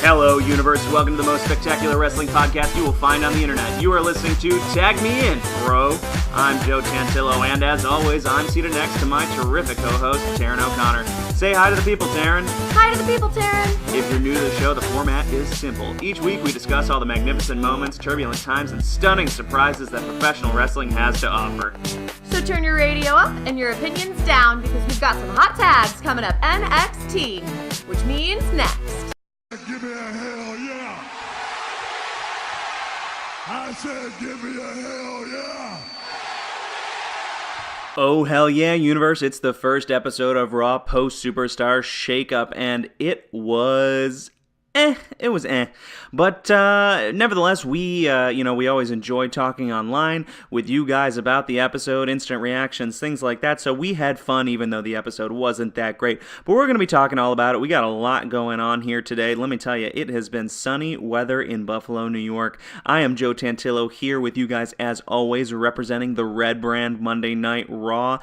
Hello, universe. Welcome to the most spectacular wrestling podcast you will find on the internet. You are listening to Tag Me In, bro. I'm Joe Tantillo, and as always, I'm seated next to my terrific co-host, Taryn O'Connor. Say hi to the people, Taryn. Hi to the people, Taryn. If you're new to the show, the format is simple. Each week, we discuss all the magnificent moments, turbulent times, and stunning surprises that professional wrestling has to offer. So turn your radio up and your opinions down, because we've got some hot tags coming up NXT, which means next. Give me a hell yeah! I said give me a hell yeah! Oh hell yeah, universe, it's the first episode of Raw post-Superstar Shakeup, and it was But nevertheless, we always enjoy talking online with you guys about the episode, instant reactions, things like that. So we had fun, even though the episode wasn't that great. But we're going to be talking all about it. We got a lot going on here today. Let me tell you, it has been sunny weather in Buffalo, New York. I am Joe Tantillo here with you guys, as always, representing the Red Brand Monday Night Raw.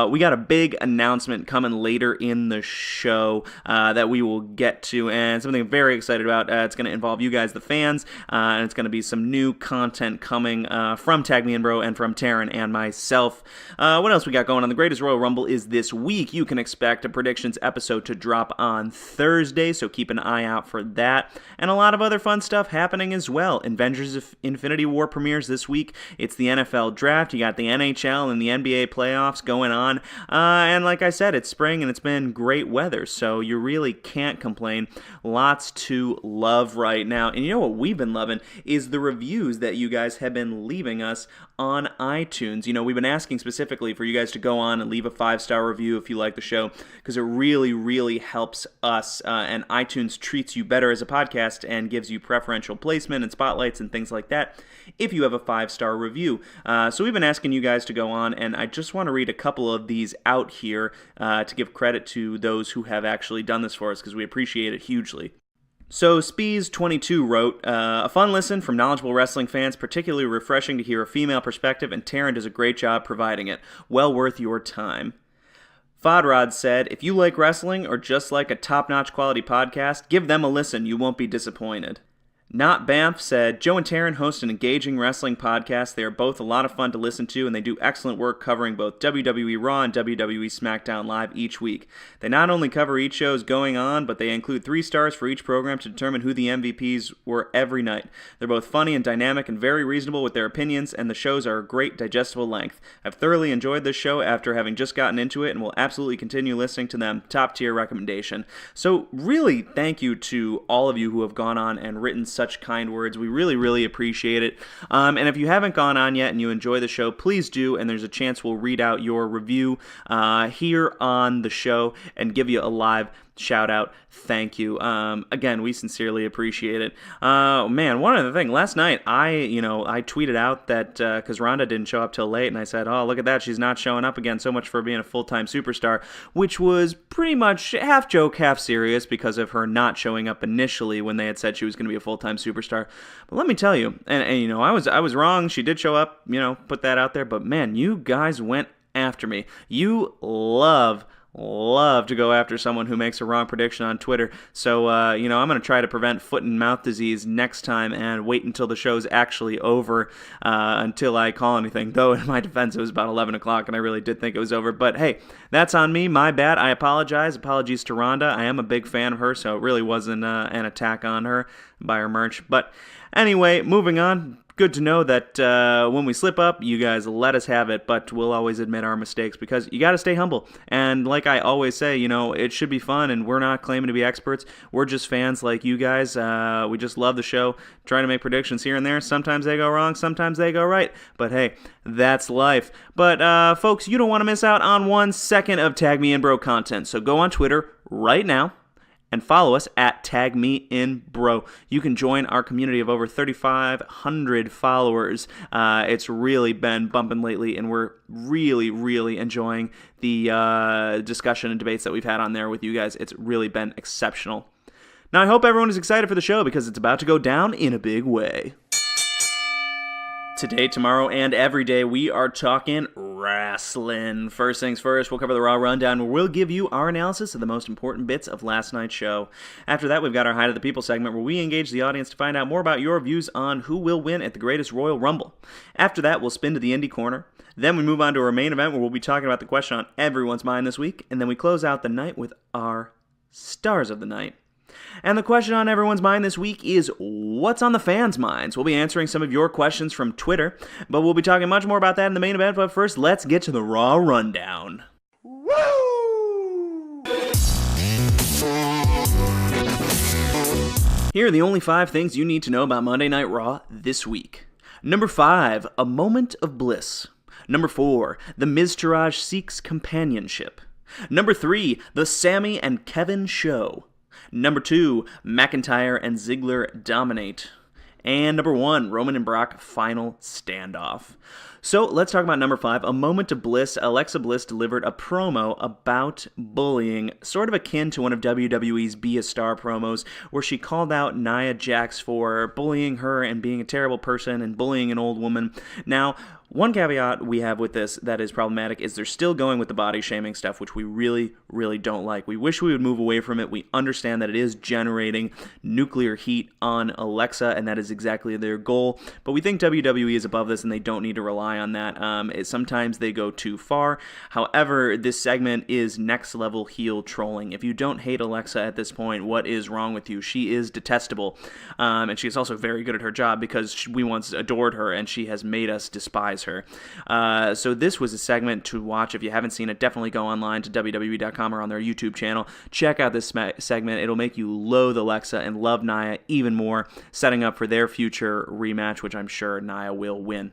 We got a big announcement coming later in the show that we will get to, and something I'm very excited about. It's going to involve you guys, the fans, and it's going to be some new content coming from Tag Me In Bro and from Taryn and myself. What else we got going on? The Greatest Royal Rumble is this week. You can expect a predictions episode to drop on Thursday, so keep an eye out for that. And a lot of other fun stuff happening as well. Avengers of Infinity War premieres this week. It's the NFL Draft. You got the NHL and the NBA playoffs going on. And like I said, it's spring and it's been great weather, so you really can't complain. Lots to love right now. And you know what we've been loving is the reviews that you guys have been leaving us on iTunes. You know, we've been asking specifically for you guys to go on and leave a 5-star review if you like the show, because it really, really helps us, and iTunes treats you better as a podcast and gives you preferential placement and spotlights and things like that if you have a 5-star review. So we've been asking you guys to go on, and I just want to read a couple of these out here to give credit to those who have actually done this for us, because we appreciate it hugely. So, Spees22 wrote, a fun listen from knowledgeable wrestling fans, particularly refreshing to hear a female perspective, and Taryn does a great job providing it. Well worth your time. Fodrod said, if you like wrestling or just like a top-notch quality podcast, give them a listen. You won't be disappointed. Not Banff said, Joe and Taryn host an engaging wrestling podcast. They are both a lot of fun to listen to, and they do excellent work covering both WWE Raw and WWE SmackDown Live each week. They not only cover each show's going on, but they include 3 stars for each program to determine who the MVPs were every night. They're both funny and dynamic and very reasonable with their opinions, and the shows are a great digestible length. I've thoroughly enjoyed this show after having just gotten into it, and will absolutely continue listening to them. Top tier recommendation. So really, thank you to all of you who have gone on and written such kind words. We really, really appreciate it. And if you haven't gone on yet and you enjoy the show, please do, and there's a chance we'll read out your review here on the show and give you a live shout out. Thank you. Again, we sincerely appreciate it. Man, one other thing. Last night, I tweeted out that because Rhonda didn't show up till late, and I said, oh, look at that, she's not showing up again. So much for being a full-time superstar, which was pretty much half joke, half serious because of her not showing up initially when they had said she was going to be a full-time superstar. But let me tell you, and I was wrong. She did show up. Put that out there. But man, you guys went after me. You love to go after someone who makes a wrong prediction on Twitter. So, I'm going to try to prevent foot and mouth disease next time and wait until the show's actually over until I call anything. Though, in my defense, it was about 11 o'clock, and I really did think it was over. But, hey, that's on me. My bad. I apologize. Apologies to Rhonda. I am a big fan of her, so it really wasn't an attack on her by her merch. But anyway, moving on. Good to know that when we slip up, you guys let us have it, but we'll always admit our mistakes because you got to stay humble. And like I always say, it should be fun, and we're not claiming to be experts. We're just fans like you guys. We just love the show, trying to make predictions here and there. Sometimes they go wrong, sometimes they go right. But hey, that's life. But folks, you don't want to miss out on 1 second of Tag Me In Bro content. So go on Twitter right now and follow us at Tag Me In Bro. You can join our community of over 3,500 followers. It's really been bumping lately, and we're really, really enjoying the discussion and debates that we've had on there with you guys. It's really been exceptional. Now, I hope everyone is excited for the show because it's about to go down in a big way. Today, tomorrow, and every day, we are talking wrestling. First things first, we'll cover the Raw Rundown, where we'll give you our analysis of the most important bits of last night's show. After that, we've got our Height of the People segment, where we engage the audience to find out more about your views on who will win at the Greatest Royal Rumble. After that, we'll spin to the Indie Corner. Then we move on to our main event, where we'll be talking about the question on everyone's mind this week. And then we close out the night with our Stars of the Night. And the question on everyone's mind this week is, what's on the fans' minds? We'll be answering some of your questions from Twitter, but we'll be talking much more about that in the main event. But first, let's get to the Raw Rundown. Woo! Here are the only 5 things you need to know about Monday Night Raw this week. Number 5, a moment of bliss. Number 4, the Miztourage seeks companionship. Number 3, the Sami and Kevin show. Number 2, McIntyre and Ziggler dominate. And number 1, Roman and Brock final standoff. So let's talk about number 5, a moment of bliss. Alexa Bliss delivered a promo about bullying, sort of akin to one of WWE's Be a Star promos, where she called out Nia Jax for bullying her and being a terrible person and bullying an old woman. Now, one caveat we have with this that is problematic is they're still going with the body shaming stuff, which we really, really don't like. We wish we would move away from it. We understand that it is generating nuclear heat on Alexa, and that is exactly their goal. But we think WWE is above this, and they don't need to rely on that. Sometimes they go too far. However, this segment is next-level heel trolling. If you don't hate Alexa at this point, what is wrong with you? She is detestable, and she is also very good at her job because we once adored her, and she has made us despise her. So this was a segment to watch. If you haven't seen it, definitely go online to WWE.com or on their YouTube channel. Check out this segment. It'll make you loathe Alexa and love Nia even more, setting up for their future rematch, which I'm sure Nia will win.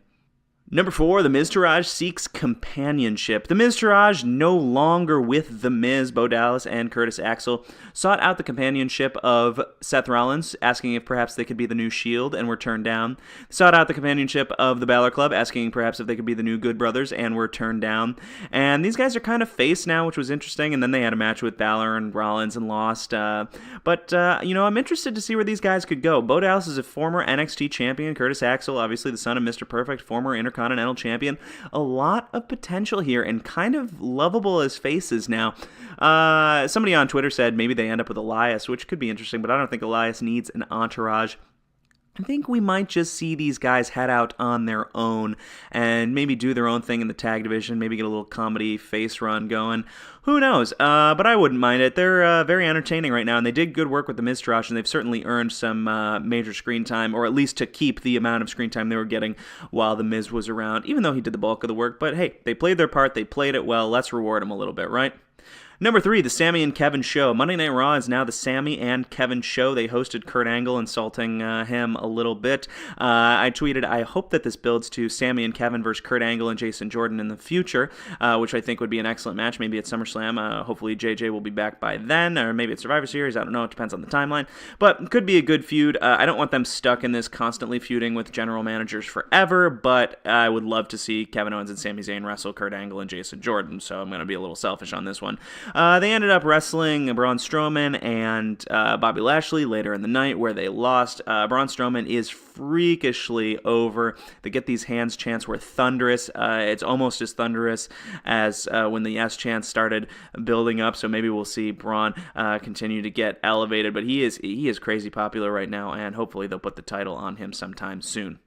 Number 4, The Miztourage seeks companionship. The Miztourage, no longer with The Miz, Bo Dallas, and Curtis Axel, sought out the companionship of Seth Rollins, asking if perhaps they could be the new Shield, and were turned down. Sought out the companionship of the Balor Club, asking perhaps if they could be the new Good Brothers, and were turned down. And these guys are kind of face now, which was interesting, and then they had a match with Balor and Rollins and lost. But I'm interested to see where these guys could go. Bo Dallas is a former NXT champion. Curtis Axel, obviously the son of Mr. Perfect, former Intercontinental champion. A lot of potential here and kind of lovable as faces now. Somebody on Twitter said maybe they end up with Elias, which could be interesting, but I don't think Elias needs an entourage. I think we might just see these guys head out on their own and maybe do their own thing in the tag division, maybe get a little comedy face run going. Who knows? But I wouldn't mind it. They're very entertaining right now, and they did good work with the Miztourage, and they've certainly earned some major screen time, or at least to keep the amount of screen time they were getting while the Miz was around, even though he did the bulk of the work. But hey, they played their part. They played it well. Let's reward them a little bit, right? Number 3, the Sami and Kevin show. Monday Night Raw is now the Sami and Kevin show. They hosted Kurt Angle, insulting him a little bit. I tweeted, I hope that this builds to Sami and Kevin versus Kurt Angle and Jason Jordan in the future, which I think would be an excellent match, maybe at SummerSlam. Hopefully JJ will be back by then, or maybe at Survivor Series. I don't know. It depends on the timeline. But could be a good feud. I don't want them stuck in this constantly feuding with general managers forever, but I would love to see Kevin Owens and Sami Zayn wrestle Kurt Angle and Jason Jordan, so I'm going to be a little selfish on this one. They ended up wrestling Braun Strowman and Bobby Lashley later in the night, where they lost. Braun Strowman is freakishly over. The Get These Hands chants were thunderous. It's almost as thunderous as when the Yes chants started building up, so maybe we'll see Braun continue to get elevated, but he is crazy popular right now, and hopefully they'll put the title on him sometime soon.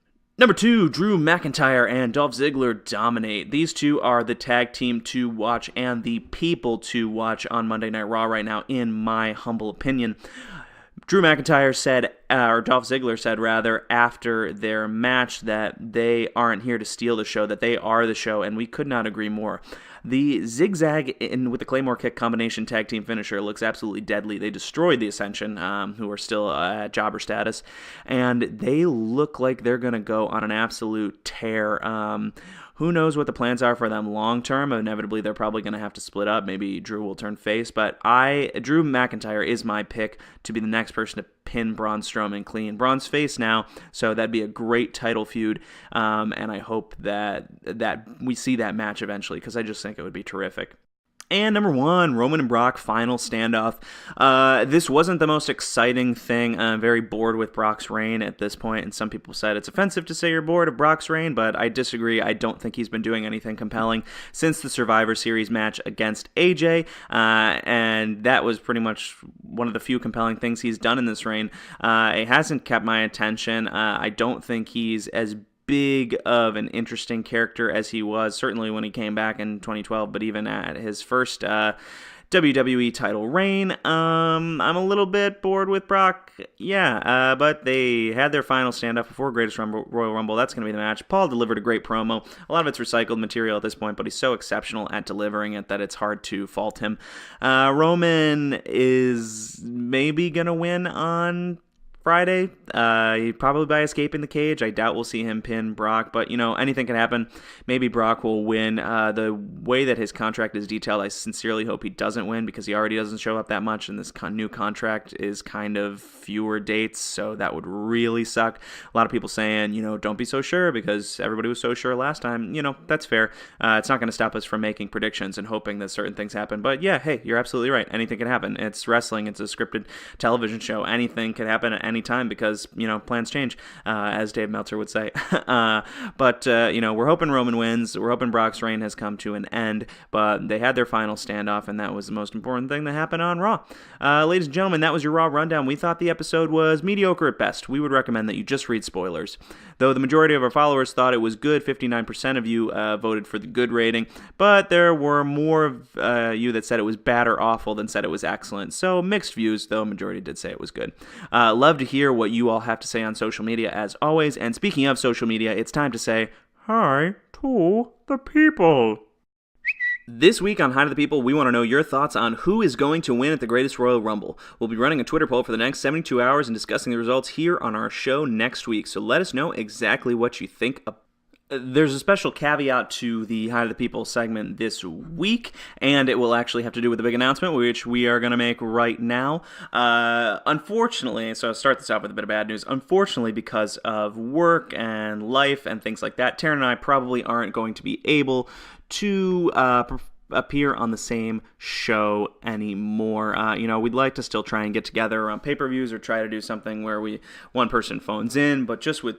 Number 2, Drew McIntyre and Dolph Ziggler dominate. These two are the tag team to watch and the people to watch on Monday Night Raw right now, in my humble opinion. Drew McIntyre said, or Dolph Ziggler said rather, after their match that they aren't here to steal the show, that they are the show, and we could not agree more. The zigzag with the Claymore kick combination tag team finisher looks absolutely deadly. They destroyed the Ascension, who are still at jobber status, and they look like they're going to go on an absolute tear. Who knows what the plans are for them long term? Inevitably, they're probably going to have to split up. Maybe Drew will turn face, but Drew McIntyre is my pick to be the next person to pin Braun Strowman clean. Braun's face now, so that'd be a great title feud, and I hope that we see that match eventually, because I just think it would be terrific. And number 1, Roman and Brock final standoff. This wasn't the most exciting thing. I'm very bored with Brock's reign at this point, and some people said it's offensive to say you're bored of Brock's reign, but I disagree. I don't think he's been doing anything compelling since the Survivor Series match against AJ, and that was pretty much one of the few compelling things he's done in this reign. It hasn't kept my attention. I don't think he's as big of an interesting character as he was, certainly when he came back in 2012, but even at his first WWE title reign. I'm a little bit bored with Brock, but they had their final standoff before Royal Rumble. That's going to be the match. Paul delivered a great promo. A lot of it's recycled material at this point, but he's so exceptional at delivering it that it's hard to fault him. Roman is maybe going to win on Friday, probably by escaping the cage. I doubt we'll see him pin Brock, but anything can happen. Maybe Brock will win. The way that his contract is detailed, I sincerely hope he doesn't win, because he already doesn't show up that much, and this new contract is kind of fewer dates, so that would really suck. A lot of people saying, don't be so sure, because everybody was so sure last time. That's fair. It's not going to stop us from making predictions and hoping that certain things happen, but yeah, hey, you're absolutely right. Anything can happen. It's wrestling. It's a scripted television show. Anything can happen at any time, because plans change, as Dave Meltzer would say. But we're hoping Roman wins. We're hoping Brock's reign has come to an end, but they had their final standoff, and that was the most important thing that happened on Raw. Ladies and gentlemen, that was your Raw rundown. We thought the episode was mediocre at best. We would recommend that you just read spoilers. Though the majority of our followers thought it was good, 59% of you voted for the good rating, but there were more of you that said it was bad or awful than said it was excellent. So mixed views, though majority did say it was good. Love to hear what you all have to say on social media, as always. And speaking of social media, it's time to say hi to the people. This week on Hi to the People, we want to know your thoughts on who is going to win at the Greatest Royal Rumble. We'll be running a Twitter poll for the next 72 hours and discussing the results here on our show next week. So let us know exactly what you think about. There's a special caveat to the Hi to the People segment this week, and it will actually have to do with the big announcement, which we are going to make right now. Unfortunately, so I'll start this off with a bit of bad news. Unfortunately, because of work and life and things like that, Taryn and I probably aren't going to be able to appear on the same show anymore. We'd like to still try and get together on pay-per-views or try to do something where one person phones in, but just with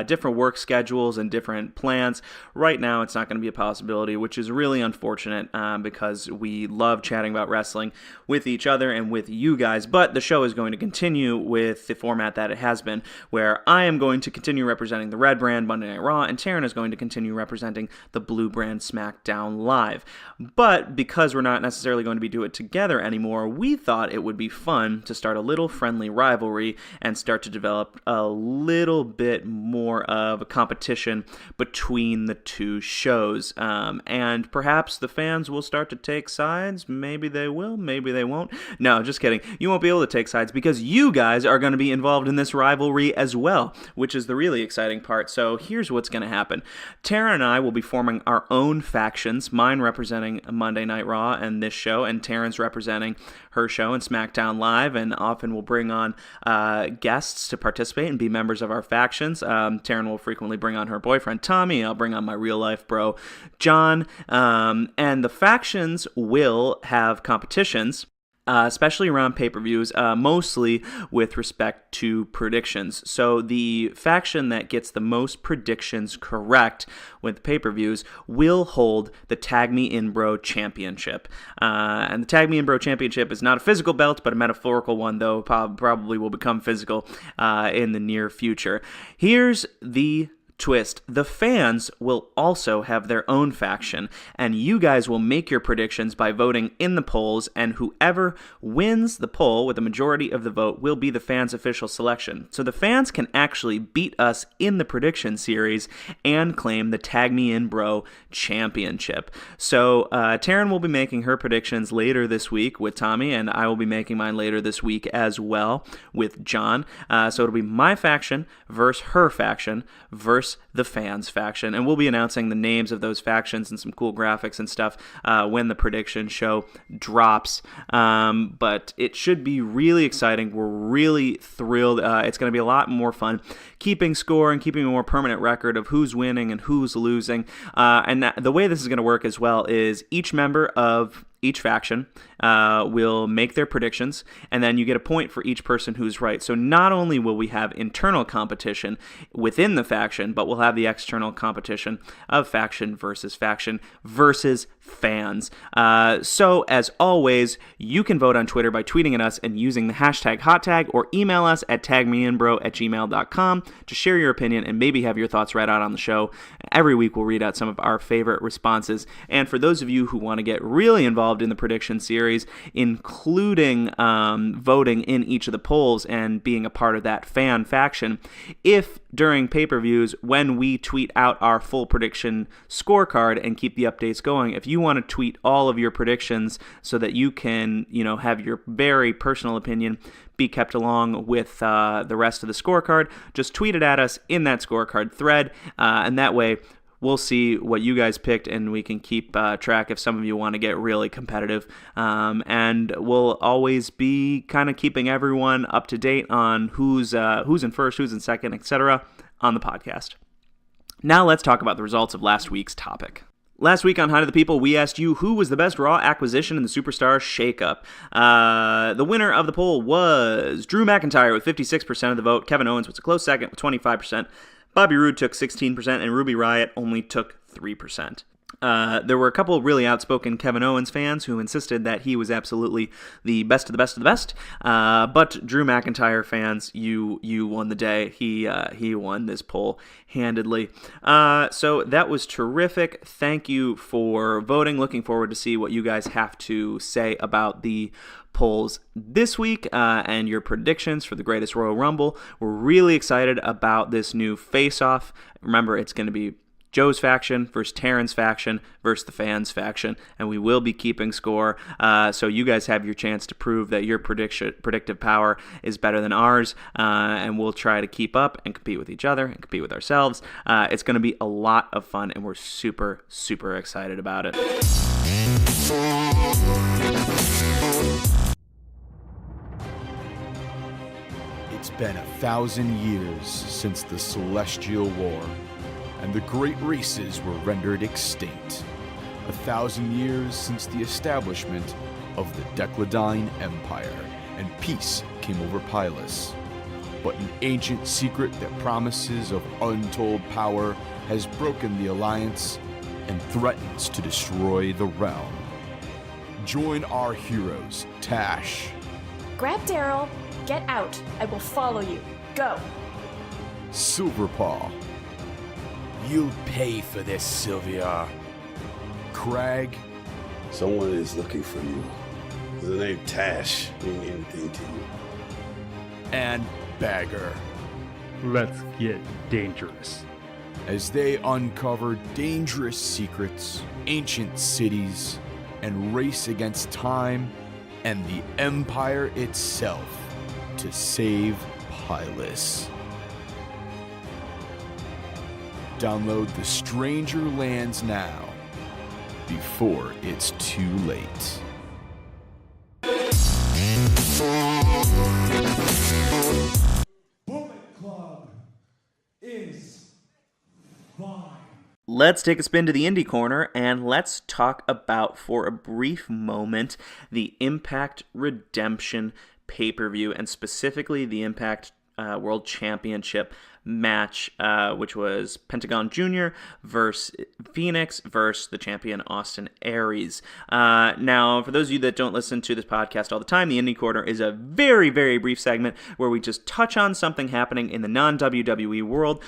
different work schedules and different plans. Right now, it's not going to be a possibility, which is really unfortunate because we love chatting about wrestling with each other and with you guys. But the show is going to continue with the format that it has been, where I am going to continue representing the red brand Monday Night Raw, and Taryn is going to continue representing the blue brand SmackDown Live. But because we're not necessarily going to be doing it together anymore, we thought it would be fun to start a little friendly rivalry and start to develop a little bit more of a competition between the two shows. And perhaps the fans will start to take sides. Maybe they will, maybe they won't. No, just kidding. You won't be able to take sides because you guys are going to be involved in this rivalry as well, which is the really exciting part. So here's what's going to happen. Tara and I will be forming our own factions, mine representing Monday Night Raw and this show, and Taryn's representing her show and SmackDown Live, and often we'll bring on guests to participate and be members of our factions. Taryn will frequently bring on her boyfriend, Tommy. I'll bring on my real-life bro, John. And the factions will have competitions, especially around pay-per-views, mostly with respect to predictions. So the faction that gets the most predictions correct with pay-per-views will hold the Tag Me In Bro Championship. And the Tag Me In Bro Championship is not a physical belt, but a metaphorical one, though probably will become physical in the near future. Here's the twist. The fans will also have their own faction, and you guys will make your predictions by voting in the polls, and whoever wins the poll with a majority of the vote will be the fans' official selection. So the fans can actually beat us in the prediction series and claim the Tag Me In Bro Championship. So Taryn will be making her predictions later this week with Tommy, and I will be making mine later this week as well with John. So it'll be my faction versus her faction versus the fans faction, and we'll be announcing the names of those factions and some cool graphics and stuff when the prediction show drops. But it should be really exciting. We're really thrilled. It's going to be a lot more fun keeping score and keeping a more permanent record of who's winning and who's losing. And the way this is going to work as well is each member of each faction will make their predictions, and then you get a point for each person who's right. So not only will we have internal competition within the faction, but we'll have the external competition of faction versus fans. So as always, you can vote on Twitter by tweeting at us and using the hashtag #HotTag, or email us at tagmeinbro@gmail.com to share your opinion and maybe have your thoughts read out on the show. Every week we'll read out some of our favorite responses. And for those of you who want to get really involved in the prediction series, including voting in each of the polls and being a part of that fan faction, if during pay-per-views, when we tweet out our full prediction scorecard and keep the updates going, if you want to tweet all of your predictions so that you can, have your very personal opinion be kept along with the rest of the scorecard, just tweet it at us in that scorecard thread, and that way we'll see what you guys picked, and we can keep track if some of you want to get really competitive. And we'll always be kind of keeping everyone up to date on who's in first, who's in second, etc. on the podcast. Now let's talk about the results of last week's topic. Last week on Hunt of the People, we asked you who was the best Raw acquisition in the Superstar Shakeup. The winner of the poll was Drew McIntyre with 56% of the vote. Kevin Owens was a close second with 25%. Bobby Roode took 16%, and Ruby Riott only took 3%. There were a couple really outspoken Kevin Owens fans who insisted that he was absolutely the best of the best of the best. But Drew McIntyre fans, you won the day. He won this poll handedly. So that was terrific. Thank you for voting. Looking forward to see what you guys have to say about the polls this week and your predictions for the Greatest Royal Rumble. We're really excited about this new face-off. Remember, it's going to be Joe's faction versus Taryn's faction versus the fans' faction, and we will be keeping score. So you guys have your chance to prove that your predictive power is better than ours, and we'll try to keep up and compete with each other and compete with ourselves. It's going to be a lot of fun, and we're super, super excited about it. It's been 1,000 years since the Celestial War, and the great races were rendered extinct. 1,000 years since the establishment of the Decladine Empire, and peace came over Pylus. But an ancient secret that promises of untold power has broken the alliance and threatens to destroy the realm. Join our heroes, Tash, Grab Daryl, get out. I will follow you. Go. Silverpaw, You'll pay for this, Sylvia. Crag, Someone is looking for you. The name Tash mean anything to you? and Bagger, Let's get dangerous. as they uncover dangerous secrets, ancient cities, and race against time and the Empire itself to save Pylus. Download The Stranger Lands now, before it's too late. Bullet Club is fine. Let's take a spin to the Indie Corner, and let's talk about, for a brief moment, the Impact Redemption pay-per-view, and specifically the Impact World Championship match, which was Pentagon Jr. versus Phoenix versus the champion Austin Aries. Now, for those of you that don't listen to this podcast all the time, the Indie Corner is a very, very brief segment where we just touch on something happening in the non-WWE world.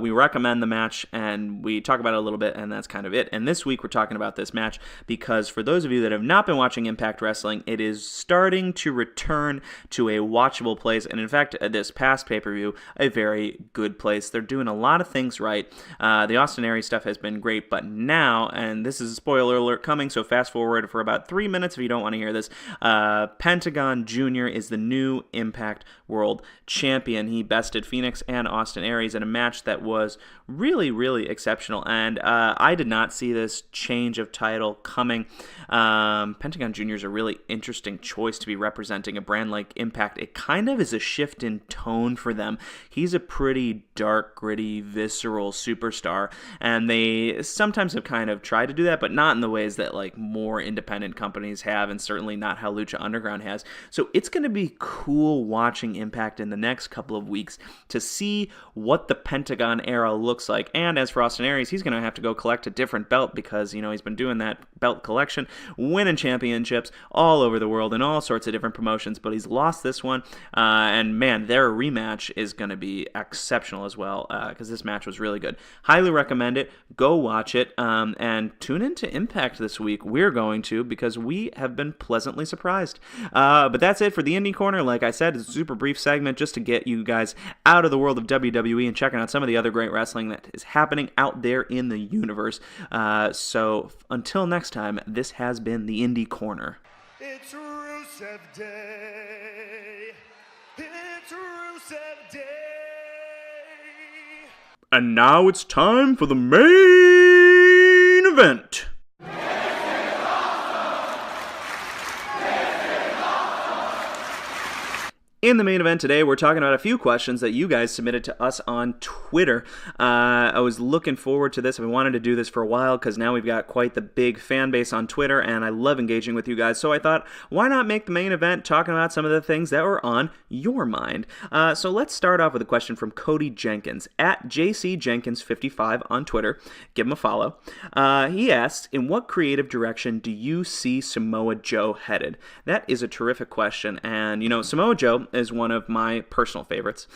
We recommend the match, and we talk about it a little bit, and that's kind of it. And this week, we're talking about this match because for those of you that have not been watching Impact Wrestling, it is starting to return to a watchable place, and in fact, this past pay-per-view, a very good place. They're doing a lot of things right. The Austin Aries stuff has been great, but now, and this is a spoiler alert coming, so fast forward for about 3 minutes if you don't want to hear this, Pentagon Jr. is the new Impact World Champion. He bested Phoenix and Austin Aries in a match that was really, really exceptional, and I did not see this change of title coming. Pentagon Jr. is a really interesting choice to be representing a brand like Impact. It kind of is a shift in tone for them. He's a pretty very dark, gritty, visceral superstar, and they sometimes have kind of tried to do that, but not in the ways that like more independent companies have, and certainly not how Lucha Underground has. So it's going to be cool watching Impact in the next couple of weeks to see what the Pentagon era looks like. And as for Austin Aries, he's going to have to go collect a different belt because, he's been doing that belt collection, winning championships all over the world in all sorts of different promotions, but he's lost this one. And man, their rematch is going to be exceptional as well because this match was really good. Highly recommend it. Go watch it and tune into Impact this week. We're going to because we have been pleasantly surprised. But that's it for the Indie Corner. Like I said, it's a super brief segment just to get you guys out of the world of WWE and checking out some of the other great wrestling that is happening out there in the universe. So until next time, this has been the Indie Corner. It's Rusev Day. It's Rusev Day. And now it's time for the main event. In the main event today, we're talking about a few questions that you guys submitted to us on Twitter. I was looking forward to this. I've wanted to do this for a while because now we've got quite the big fan base on Twitter, and I love engaging with you guys. So I thought, why not make the main event talking about some of the things that were on your mind? So let's start off with a question from Cody Jenkins, at JCJenkins55 on Twitter. Give him a follow. He asks, in what creative direction do you see Samoa Joe headed? That is a terrific question, and Samoa Joe is one of my personal favorites.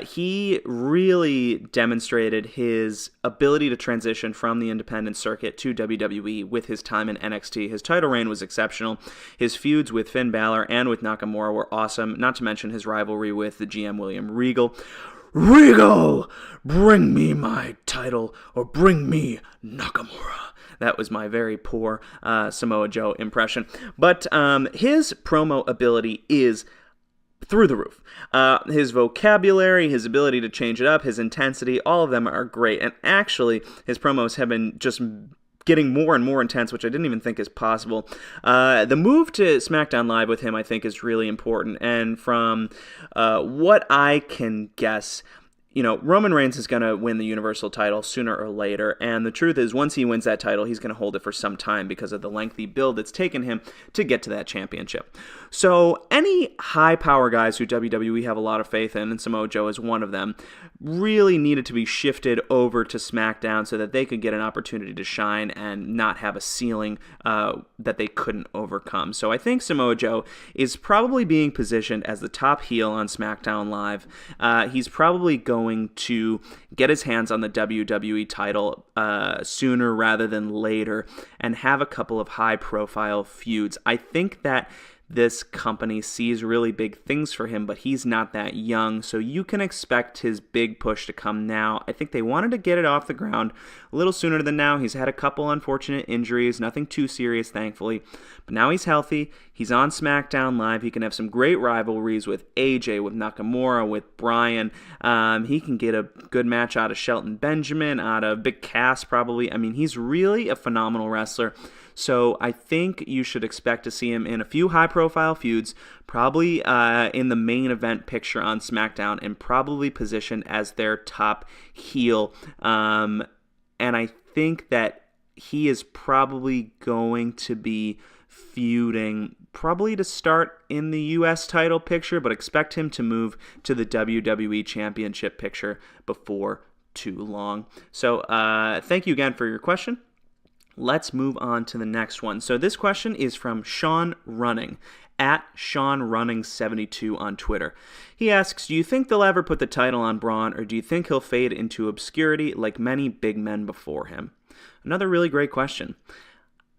He really demonstrated his ability to transition from the independent circuit to WWE with his time in NXT. His title reign was exceptional. His feuds with Finn Balor and with Nakamura were awesome, not to mention his rivalry with the GM William Regal. Regal, bring me my title or bring me Nakamura. That was my very poor Samoa Joe impression. But his promo ability is through the roof. His vocabulary, his ability to change it up, his intensity, all of them are great. And actually, his promos have been just getting more and more intense, which I didn't even think is possible. The move to SmackDown Live with him, I think, is really important. And from what I can guess, Roman Reigns is going to win the Universal title sooner or later, and the truth is, once he wins that title, he's going to hold it for some time because of the lengthy build it's taken him to get to that championship. So any high-power guys who WWE have a lot of faith in, and Samoa Joe is one of them, really needed to be shifted over to SmackDown so that they could get an opportunity to shine and not have a ceiling that they couldn't overcome. So I think Samoa Joe is probably being positioned as the top heel on SmackDown Live. He's probably going to get his hands on the WWE title sooner rather than later and have a couple of high-profile feuds. I think that this company sees really big things for him, but he's not that young, so you can expect his big push to come now. I think they wanted to get it off the ground a little sooner than now. He's had a couple unfortunate injuries, nothing too serious, thankfully, but now he's healthy. He's on SmackDown Live. He can have some great rivalries with AJ, with Nakamura, with Bryan. He can get a good match out of Shelton Benjamin, out of Big Cass probably. I mean, he's really a phenomenal wrestler. So I think you should expect to see him in a few high-profile feuds, probably in the main event picture on SmackDown, and probably positioned as their top heel. And I think that he is probably going to be feuding probably to start in the U.S. title picture, but expect him to move to the WWE Championship picture before too long. So thank you again for your question. Let's move on to the next one. So this question is from Sean Running, at Sean Running 72 on Twitter. He asks, do you think they'll ever put the title on Braun, or do you think he'll fade into obscurity like many big men before him? Another really great question.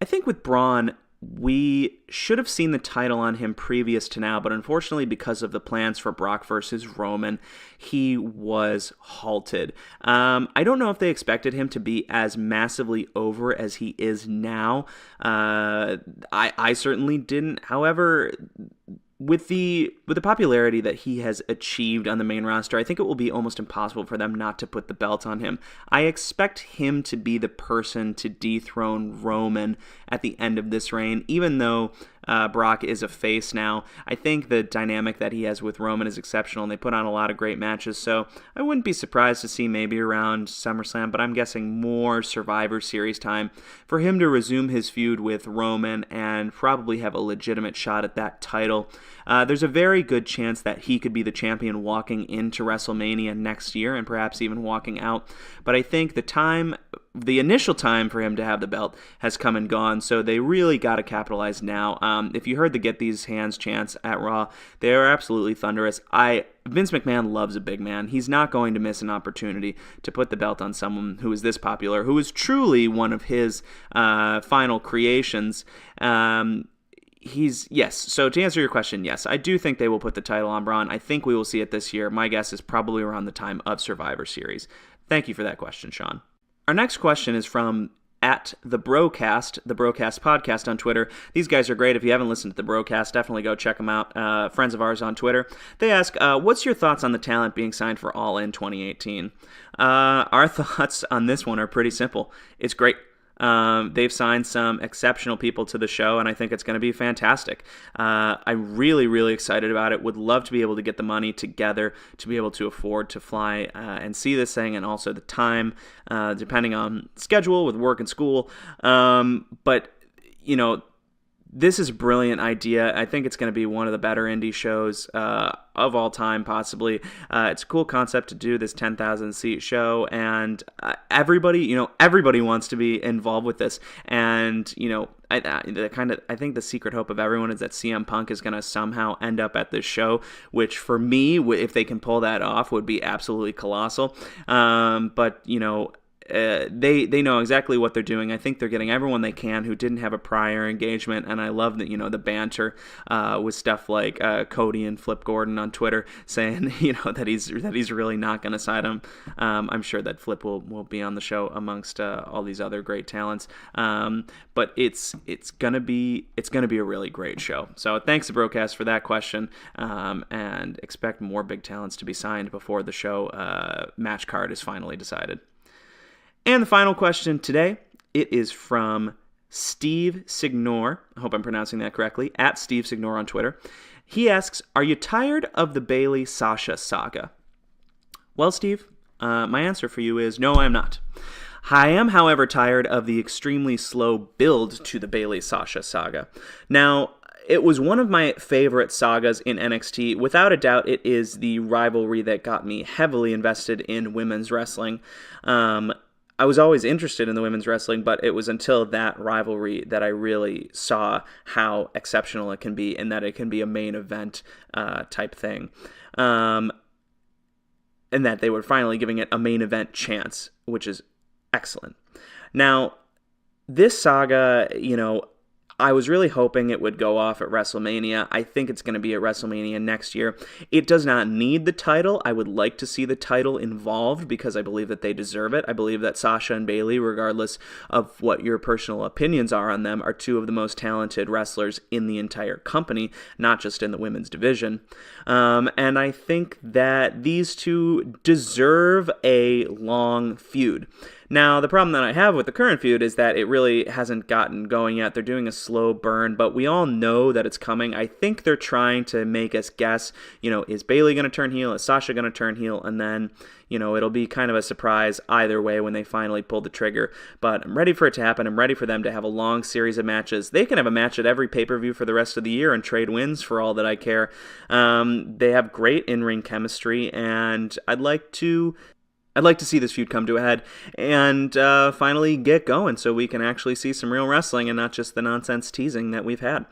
I think with Braun, we should have seen the title on him previous to now, but unfortunately because of the plans for Brock versus Roman, he was halted. I don't know if they expected him to be as massively over as he is now. I certainly didn't. However, with the popularity that he has achieved on the main roster, I think it will be almost impossible for them not to put the belt on him. I expect him to be the person to dethrone Roman at the end of this reign, even though Brock is a face now. I think the dynamic that he has with Roman is exceptional, and they put on a lot of great matches, so I wouldn't be surprised to see maybe around SummerSlam, but I'm guessing more Survivor Series time for him to resume his feud with Roman and probably have a legitimate shot at that title. There's a very good chance that he could be the champion walking into WrestleMania next year and perhaps even walking out. But I think the initial time for him to have the belt has come and gone, so they really got to capitalize now. If you heard the Get These Hands chants at Raw, they are absolutely thunderous. Vince McMahon loves a big man. He's not going to miss an opportunity to put the belt on someone who is this popular, who is truly one of his final creations. So to answer your question, yes, I do think they will put the title on Braun. I think we will see it this year. My guess is probably around the time of Survivor Series. Thank you for that question, Sean. Our next question is from the Brocast podcast on Twitter. These guys are great. If you haven't listened to the Brocast, definitely go check them out. Friends of ours on Twitter. They ask, what's your thoughts on the talent being signed for All In 2018? Our thoughts on this one are pretty simple. It's great. They've signed some exceptional people to the show, and I think it's going to be fantastic. I'm really, really excited about it. Would love to be able to get the money together to be able to afford to fly and see this thing, and also the time, depending on schedule with work and school. But, this is a brilliant idea. I think it's going to be one of the better indie shows of all time, possibly. It's a cool concept to do this 10,000 seat show, and everybody wants to be involved with this. And I think the secret hope of everyone is that CM Punk is going to somehow end up at this show, which for me, if they can pull that off, would be absolutely colossal. But they know exactly what they're doing. I think they're getting everyone they can who didn't have a prior engagement, and I love that the banter with stuff like Cody and Flip Gordon on Twitter saying that he's really not going to side him. I'm sure that Flip will be on the show amongst all these other great talents. But it's gonna be a really great show. So thanks to Brocast for that question, and expect more big talents to be signed before the show match card is finally decided. And the final question today, it is from Steve Signor. I hope I'm pronouncing that correctly, at Steve Signor on Twitter. He asks, are you tired of the Bayley-Sasha saga? Well, Steve, my answer for you is no, I'm not. I am, however, tired of the extremely slow build to the Bayley-Sasha saga. Now, it was one of my favorite sagas in NXT. Without a doubt, it is the rivalry that got me heavily invested in women's wrestling. I was always interested in the women's wrestling, but it was until that rivalry that I really saw how exceptional it can be and that it can be a main event type thing. And that they were finally giving it a main event chance, which is excellent. Now, this saga, I was really hoping it would go off at WrestleMania. I think it's going to be at WrestleMania next year. It does not need the title. I would like to see the title involved because I believe that they deserve it. I believe that Sasha and Bayley, regardless of what your personal opinions are on them, are two of the most talented wrestlers in the entire company, not just in the women's division. And I think that these two deserve a long feud. Now, the problem that I have with the current feud is that it really hasn't gotten going yet. They're doing a slow burn, but we all know that it's coming. I think they're trying to make us guess, is Bayley going to turn heel? Is Sasha going to turn heel? And then, it'll be kind of a surprise either way when they finally pull the trigger. But I'm ready for it to happen. I'm ready for them to have a long series of matches. They can have a match at every pay-per-view for the rest of the year and trade wins for all that I care. They have great in-ring chemistry, and I'd like to see this feud come to a head and finally get going so we can actually see some real wrestling and not just the nonsense teasing that we've had.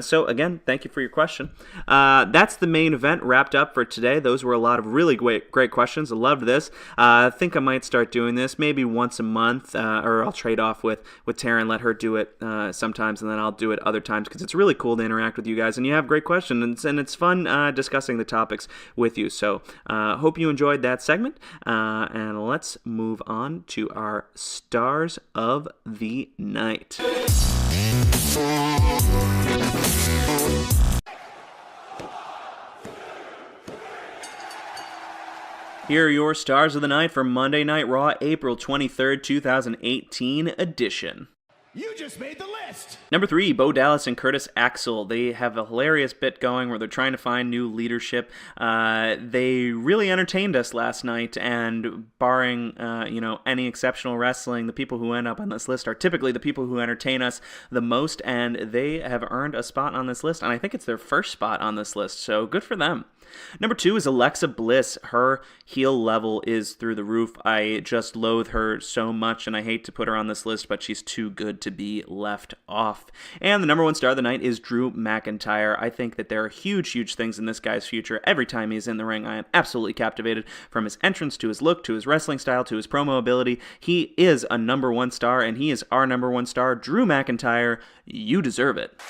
So again, thank you for your question. That's the main event wrapped up for today. Those were a lot of really great questions. I loved this. I think I might start doing this maybe once a month, or I'll trade off with Tara and let her do it sometimes, and then I'll do it other times because it's really cool to interact with you guys, and you have great questions, and it's fun discussing the topics with you. So hope you enjoyed that segment. And let's move on to our Stars of the Night. Here are your Stars of the Night for Monday Night Raw, April 23rd, 2018 edition. You just made the list. best. Number 3, Bo Dallas and Curtis Axel. They have a hilarious bit going where they're trying to find new leadership. They really entertained us last night, and barring any exceptional wrestling, the people who end up on this list are typically the people who entertain us the most, and they have earned a spot on this list, and I think it's their first spot on this list, so good for them. Number 2 is Alexa Bliss. Her heel level is through the roof. I just loathe her so much, and I hate to put her on this list, but she's too good to be left off. And the number 1 star of the night is Drew McIntyre. I think that there are huge things in this guy's future. Every time he's in the ring, I am absolutely captivated, from his entrance to his look to his wrestling style to his promo ability. He is a number 1 star, and he is our number 1 star. Drew McIntyre, you deserve it.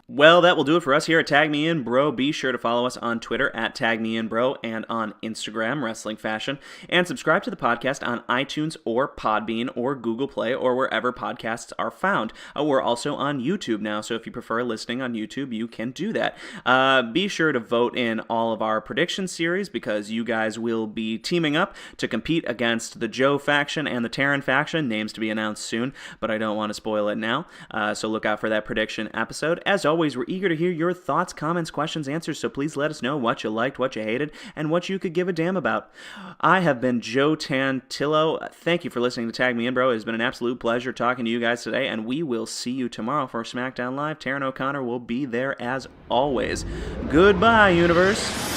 Well, that will do it for us here at Tag Me In Bro. Be sure to follow us on Twitter at Tag Me In Bro and on Instagram, Wrestling Fashion, and subscribe to the podcast on iTunes or Podbean or Google Play or wherever podcasts are found. We're also on YouTube now, so if you prefer listening on YouTube, you can do that. Be sure to vote in all of our prediction series, because you guys will be teaming up to compete against the Joe faction and the Taryn faction, names to be announced soon, but I don't want to spoil it now, so look out for that prediction episode. As always, we're eager to hear your thoughts, comments, questions, answers, so please let us know what you liked, what you hated, and what you could give a damn about. I have been Joe Tantillo. Thank you for listening to Tag Me In Bro. It has been an absolute pleasure talking to you guys today, and we will see you tomorrow for SmackDown Live. Taryn O'Connor will be there as always. Goodbye, universe.